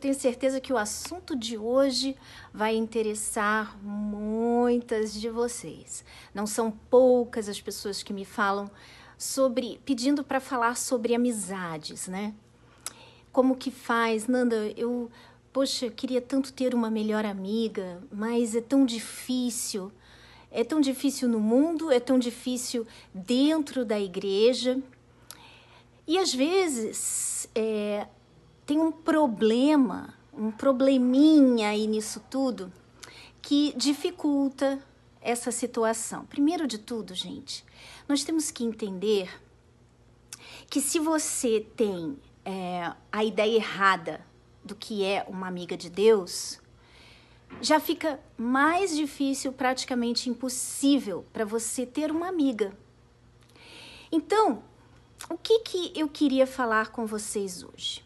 tenho certeza que o assunto de hoje vai interessar muitas de vocês. Não são poucas as pessoas que me falam pedindo para falar sobre amizades, né? Como que faz, Nanda? Poxa, queria tanto ter uma melhor amiga, mas é tão difícil. É tão difícil no mundo, é tão difícil dentro da igreja. E às vezes tem um probleminha aí nisso tudo que dificulta essa situação. Primeiro de tudo, gente, nós temos que entender que se você tem a ideia errada do que é uma amiga de Deus, já fica mais difícil, praticamente impossível, para você ter uma amiga. Então, o que eu queria falar com vocês hoje?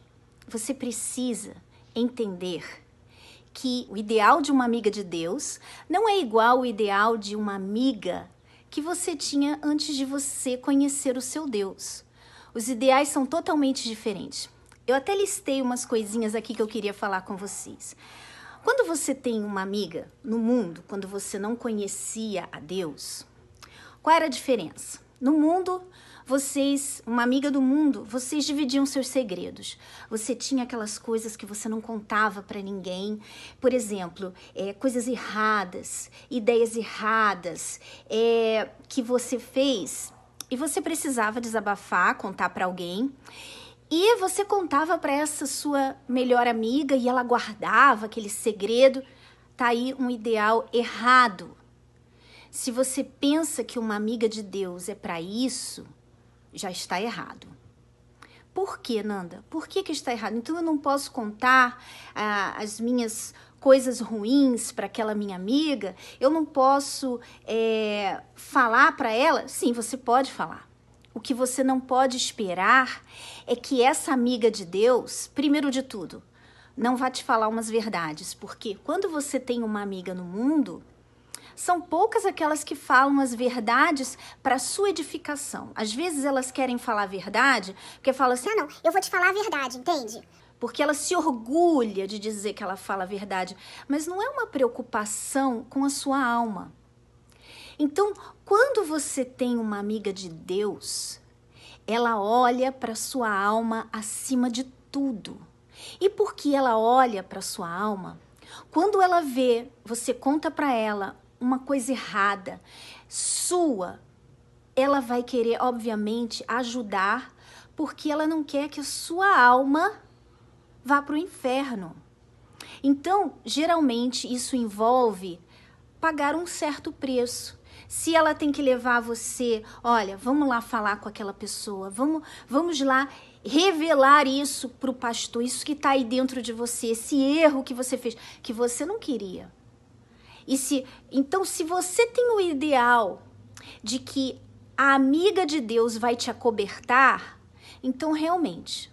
Você precisa entender que o ideal de uma amiga de Deus não é igual ao ideal de uma amiga que você tinha antes de você conhecer o seu Deus. Os ideais são totalmente diferentes. Eu até listei umas coisinhas aqui que eu queria falar com vocês. Quando você tem uma amiga no mundo, quando você não conhecia a Deus, qual era a diferença? No mundo, uma amiga do mundo, vocês dividiam seus segredos. Você tinha aquelas coisas que você não contava para ninguém. Por exemplo, coisas erradas, ideias erradas que você fez e você precisava desabafar, contar para alguém. E você contava para essa sua melhor amiga e ela guardava aquele segredo. Tá aí um ideal errado. Se você pensa que uma amiga de Deus é para isso, já está errado. Por quê, Nanda? Por que está errado? Então eu não posso contar as minhas coisas ruins para aquela minha amiga? Eu não posso falar para ela? Sim, você pode falar. O que você não pode esperar é que essa amiga de Deus, primeiro de tudo, não vá te falar umas verdades. Porque quando você tem uma amiga no mundo, são poucas aquelas que falam as verdades para sua edificação. Às vezes elas querem falar a verdade, porque falam assim, não, eu vou te falar a verdade, entende? Porque ela se orgulha de dizer que ela fala a verdade, mas não é uma preocupação com a sua alma. Então, quando você tem uma amiga de Deus, ela olha para sua alma acima de tudo. E porque ela olha para sua alma, quando ela vê, você conta para ela uma coisa errada sua, ela vai querer, obviamente, ajudar, porque ela não quer que a sua alma vá para o inferno. Então, geralmente, isso envolve pagar um certo preço. Se ela tem que levar você, olha, vamos lá falar com aquela pessoa, vamos lá revelar isso para o pastor, isso que está aí dentro de você, esse erro que você fez, que você não queria. Então, se você tem o ideal de que a amiga de Deus vai te acobertar, então realmente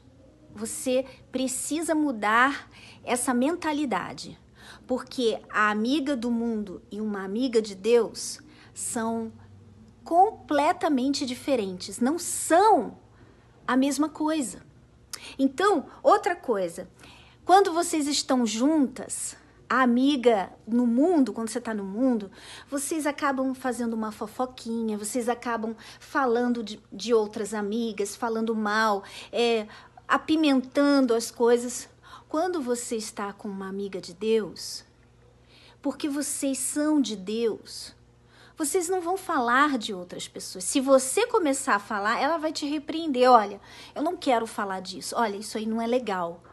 você precisa mudar essa mentalidade. Porque a amiga do mundo e uma amiga de Deus são completamente diferentes, não são a mesma coisa. Então, outra coisa, quando vocês estão juntas, a amiga no mundo, quando você está no mundo, vocês acabam fazendo uma fofoquinha, vocês acabam falando de outras amigas, falando mal, apimentando as coisas. Quando você está com uma amiga de Deus, porque vocês são de Deus, vocês não vão falar de outras pessoas. Se você começar a falar, ela vai te repreender. Olha, eu não quero falar disso. Olha, isso aí não é legal.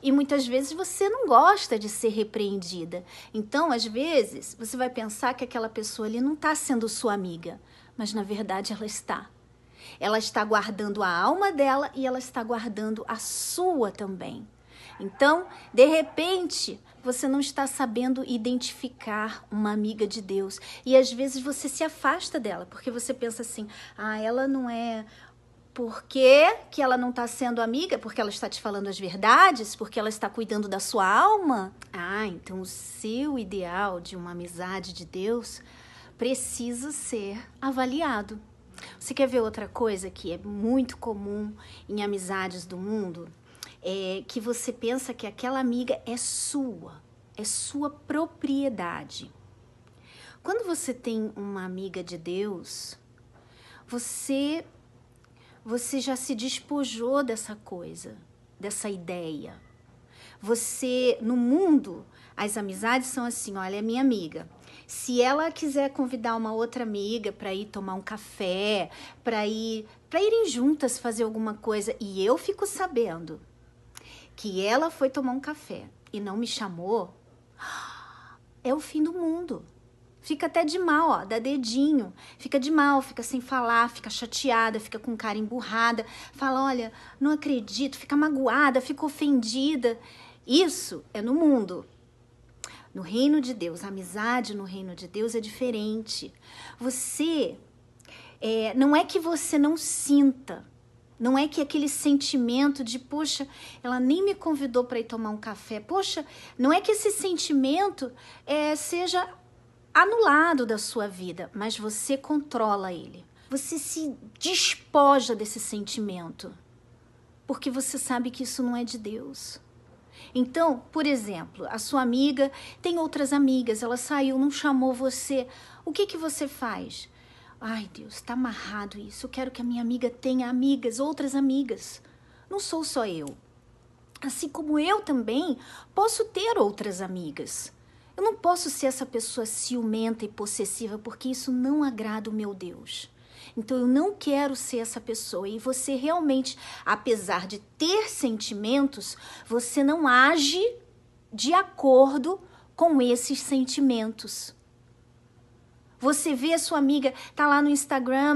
E muitas vezes você não gosta de ser repreendida. Então, às vezes, você vai pensar que aquela pessoa ali não está sendo sua amiga. Mas, na verdade, ela está. Ela está guardando a alma dela e ela está guardando a sua também. Então, de repente, você não está sabendo identificar uma amiga de Deus. E às vezes você se afasta dela, porque você pensa assim, ela não é... Por que ela não está sendo amiga? Porque ela está te falando as verdades? Porque ela está cuidando da sua alma? Então o seu ideal de uma amizade de Deus precisa ser avaliado. Você quer ver outra coisa que é muito comum em amizades do mundo? que você pensa que aquela amiga é sua propriedade. Quando você tem uma amiga de Deus, você já se despojou dessa coisa, dessa ideia. Você, no mundo, as amizades são assim, olha, é minha amiga. Se ela quiser convidar uma outra amiga para ir tomar um café, para irem juntas fazer alguma coisa, e eu fico sabendo que ela foi tomar um café e não me chamou, é o fim do mundo. Fica até de mal, ó, dá dedinho. Fica de mal, fica sem falar, fica chateada, fica com cara emburrada. Fala, olha, não acredito, fica magoada, fica ofendida. Isso é no mundo. No reino de Deus, a amizade no reino de Deus é diferente. Não é que você não sinta, não é que aquele sentimento de, poxa, ela nem me convidou para ir tomar um café. Poxa, não é que esse sentimento seja anulado da sua vida, mas você controla ele. Você se despoja desse sentimento, porque você sabe que isso não é de Deus. Então, por exemplo, a sua amiga tem outras amigas, ela saiu, não chamou você. O que você faz? Ai, Deus, está amarrado isso. Eu quero que a minha amiga tenha amigas, outras amigas. Não sou só eu. Assim como eu também posso ter outras amigas. Eu não posso ser essa pessoa ciumenta e possessiva, porque isso não agrada o meu Deus. Então, eu não quero ser essa pessoa. E você realmente, apesar de ter sentimentos, você não age de acordo com esses sentimentos. Você vê a sua amiga, tá lá no Instagram,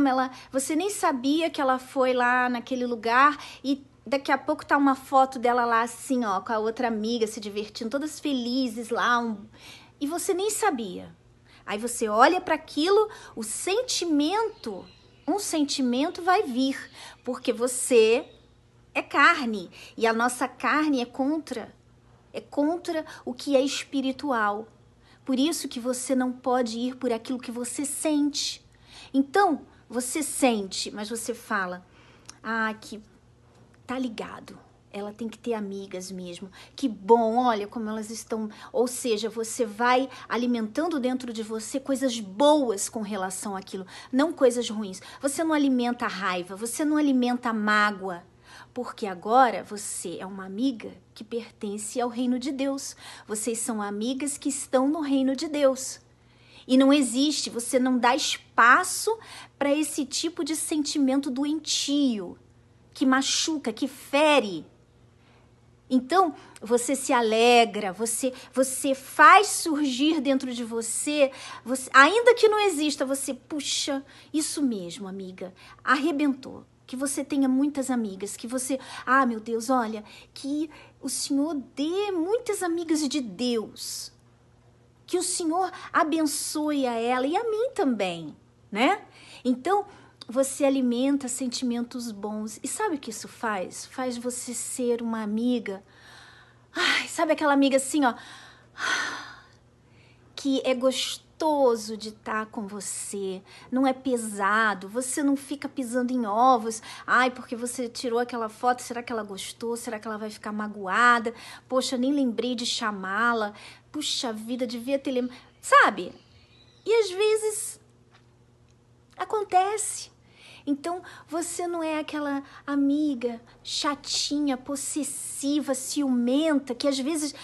você nem sabia que ela foi lá naquele lugar e daqui a pouco tá uma foto dela lá assim, ó, com a outra amiga se divertindo, todas felizes lá, e você nem sabia. Aí você olha para aquilo, um sentimento vai vir, porque você é carne, e a nossa carne é contra o que é espiritual. Por isso que você não pode ir por aquilo que você sente. Então, você sente, mas você fala, que tá ligado. Ela tem que ter amigas mesmo. Que bom, olha como elas estão... Ou seja, você vai alimentando dentro de você coisas boas com relação àquilo, não coisas ruins. Você não alimenta a raiva, você não alimenta a mágoa. Porque agora você é uma amiga que pertence ao reino de Deus. Vocês são amigas que estão no reino de Deus. E não existe, você não dá espaço para esse tipo de sentimento doentio, que machuca, que fere. Então, você se alegra, você faz surgir dentro de você, ainda que não exista, você, puxa, isso mesmo, amiga, arrebentou. Que você tenha muitas amigas, que você, meu Deus, olha, que o Senhor dê muitas amigas de Deus, que o Senhor abençoe a ela e a mim também, né? Então, você alimenta sentimentos bons. E sabe o que isso faz? Faz você ser uma amiga. Sabe aquela amiga assim, ó, que é gostoso de estar com você, não é pesado, você não fica pisando em ovos. Porque você tirou aquela foto, será que ela gostou? Será que ela vai ficar magoada? Poxa, nem lembrei de chamá-la. Puxa vida, devia ter lembrado. Sabe? E às vezes acontece. Então, você não é aquela amiga chatinha, possessiva, ciumenta, que às vezes,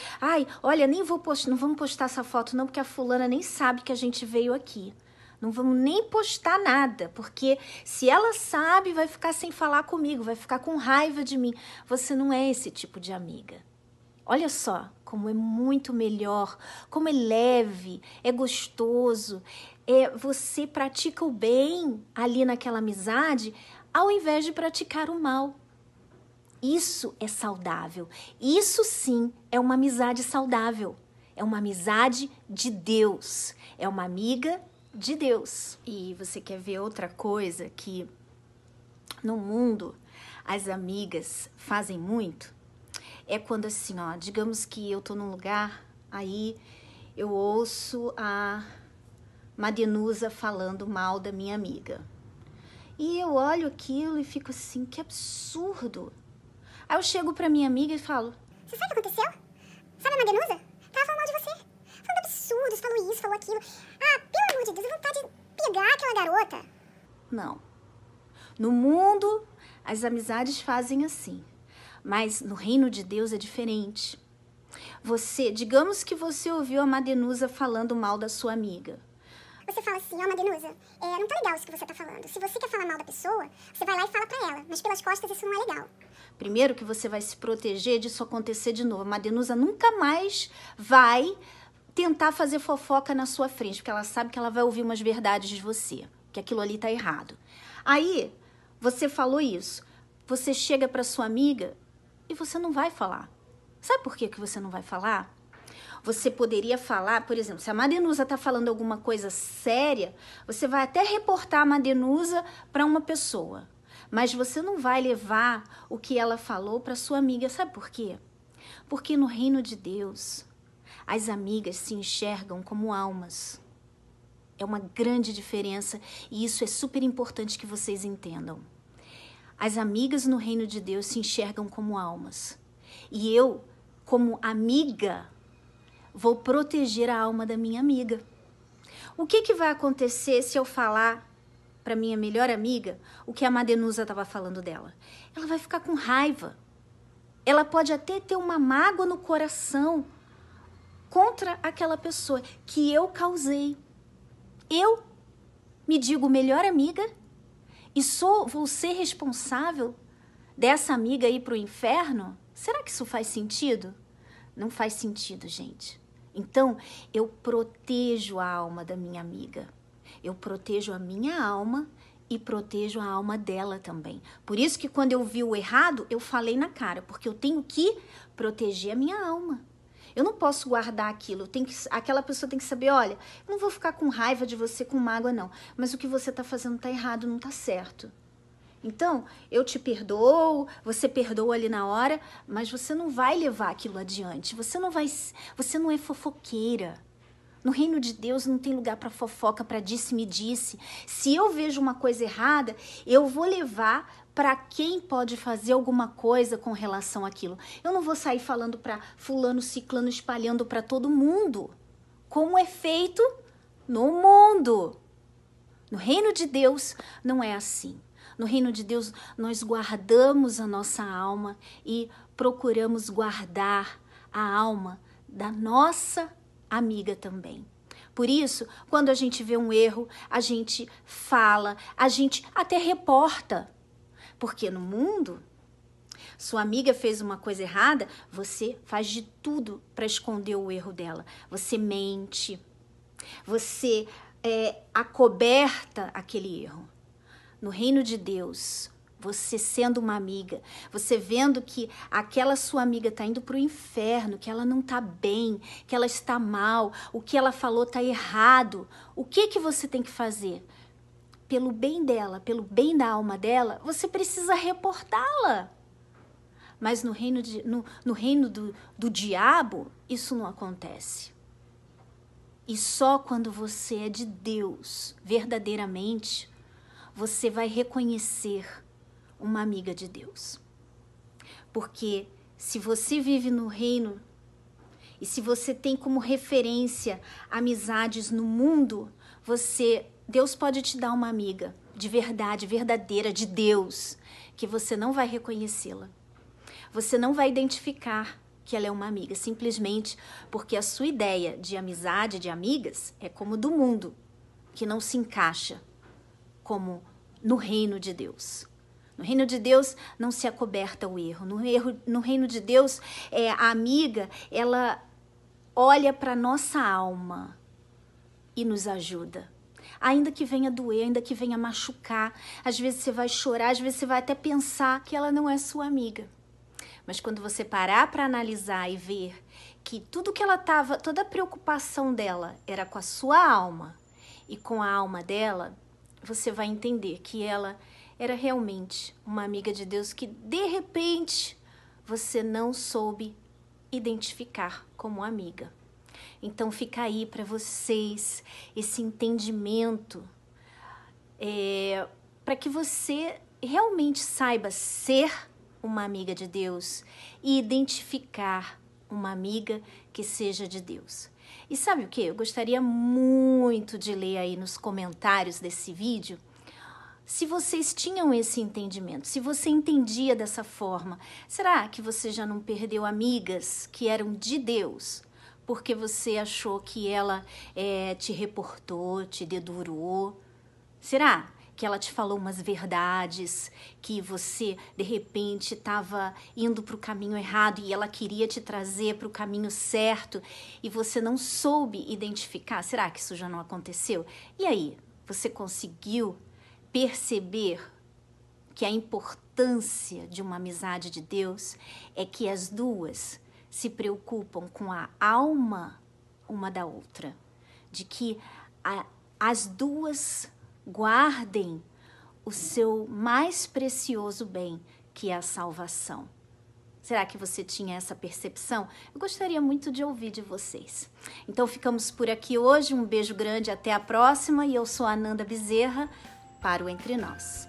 olha, nem vou postar, não vamos postar essa foto não, porque a fulana nem sabe que a gente veio aqui. Não vamos nem postar nada, porque se ela sabe, vai ficar sem falar comigo, vai ficar com raiva de mim. Você não é esse tipo de amiga. Olha só como é muito melhor, como é leve, é gostoso. Você pratica o bem ali naquela amizade, ao invés de praticar o mal. Isso é saudável. Isso sim é uma amizade saudável. É uma amizade de Deus. É uma amiga de Deus. E você quer ver outra coisa que no mundo as amigas fazem muito? É quando assim, ó, digamos que eu tô num lugar, aí eu ouço a Madenusa falando mal da minha amiga. E eu olho aquilo e fico assim, que absurdo. Aí eu chego pra minha amiga e falo: Você sabe o que aconteceu? Sabe a Madenusa? Tava falando mal de você. Falando absurdos, falou isso, falou aquilo. Ah, pelo amor de Deus, eu vontade de pegar aquela garota. não. No mundo, as amizades fazem assim. Mas no reino de Deus é diferente. Digamos que você ouviu a Madenusa falando mal da sua amiga. Você fala assim, ó, Madenusa, não tá legal isso que você tá falando. Se você quer falar mal da pessoa, você vai lá e fala pra ela. Mas pelas costas isso não é legal. Primeiro que você vai se proteger disso acontecer de novo. A Madenusa nunca mais vai tentar fazer fofoca na sua frente, porque ela sabe que ela vai ouvir umas verdades de você, que aquilo ali tá errado. Aí, você falou isso. Você chega pra sua amiga e você não vai falar. Sabe por que você não vai falar? Você poderia falar, por exemplo, se a Madenusa está falando alguma coisa séria, você vai até reportar a Madenusa para uma pessoa. Mas você não vai levar o que ela falou para sua amiga. Sabe por quê? Porque no reino de Deus, as amigas se enxergam como almas. É uma grande diferença e isso é super importante que vocês entendam. As amigas no reino de Deus se enxergam como almas. E eu, como amiga, vou proteger a alma da minha amiga. O que vai acontecer se eu falar para minha melhor amiga o que a Madenusa estava falando dela? Ela vai ficar com raiva. Ela pode até ter uma mágoa no coração contra aquela pessoa que eu causei. Eu me digo melhor amiga e vou ser responsável dessa amiga ir para o inferno? Será que isso faz sentido? Não faz sentido, gente. Então, eu protejo a alma da minha amiga. Eu protejo a minha alma e protejo a alma dela também. Por isso que quando eu vi o errado, eu falei na cara, porque eu tenho que proteger a minha alma. Eu não posso guardar aquilo. Aquela pessoa tem que saber, olha, eu não vou ficar com raiva de você, com mágoa, não. Mas o que você está fazendo está errado, não está certo. Então, eu te perdoo, você perdoa ali na hora, mas você não vai levar aquilo adiante. Você não é fofoqueira. No reino de Deus não tem lugar para fofoca, para disse-me-disse. Se eu vejo uma coisa errada, eu vou levar para quem pode fazer alguma coisa com relação àquilo. Eu não vou sair falando para fulano, ciclano, espalhando para todo mundo. Como é feito no mundo. No reino de Deus não é assim. No reino de Deus, nós guardamos a nossa alma e procuramos guardar a alma da nossa amiga também. Por isso, quando a gente vê um erro, a gente fala, a gente até reporta. Porque no mundo, sua amiga fez uma coisa errada, você faz de tudo para esconder o erro dela. Você mente, você acoberta aquele erro. No reino de Deus, você sendo uma amiga, você vendo que aquela sua amiga está indo para o inferno, que ela não está bem, que ela está mal, o que ela falou está errado, o que você tem que fazer? Pelo bem dela, pelo bem da alma dela, você precisa reportá-la. Mas no reino, do diabo, isso não acontece. E só quando você é de Deus, verdadeiramente, você vai reconhecer uma amiga de Deus. Porque se você vive no reino e se você tem como referência amizades no mundo, Deus pode te dar uma amiga de verdade, verdadeira, de Deus, que você não vai reconhecê-la. Você não vai identificar que ela é uma amiga, simplesmente porque a sua ideia de amizade, de amigas, é como do mundo, que não se encaixa como no reino de Deus. No reino de Deus não se acoberta o erro. No reino de Deus, a amiga, ela olha para nossa alma e nos ajuda. Ainda que venha doer, ainda que venha machucar. Às vezes você vai chorar, às vezes você vai até pensar que ela não é sua amiga. Mas quando você parar para analisar e ver que tudo que ela estava, toda a preocupação dela era com a sua alma e com a alma dela, você vai entender que ela era realmente uma amiga de Deus que, de repente, você não soube identificar como amiga. Então, fica aí para vocês esse entendimento, para que você realmente saiba ser uma amiga de Deus e identificar uma amiga que seja de Deus. E sabe o que? Eu gostaria muito de ler aí nos comentários desse vídeo se vocês tinham esse entendimento, se você entendia dessa forma. Será que você já não perdeu amigas que eram de Deus porque você achou que ela te reportou, te dedurou? Será que ela te falou umas verdades que você, de repente, estava indo para o caminho errado e ela queria te trazer para o caminho certo e você não soube identificar? Será que isso já não aconteceu? E aí, você conseguiu perceber que a importância de uma amizade de Deus é que as duas se preocupam com a alma uma da outra, de que as duas guardem o seu mais precioso bem, que é a salvação. Será que você tinha essa percepção? Eu gostaria muito de ouvir de vocês. Então ficamos por aqui hoje, um beijo grande, até a próxima, e eu sou a Ananda Bezerra, para o Entre Nós.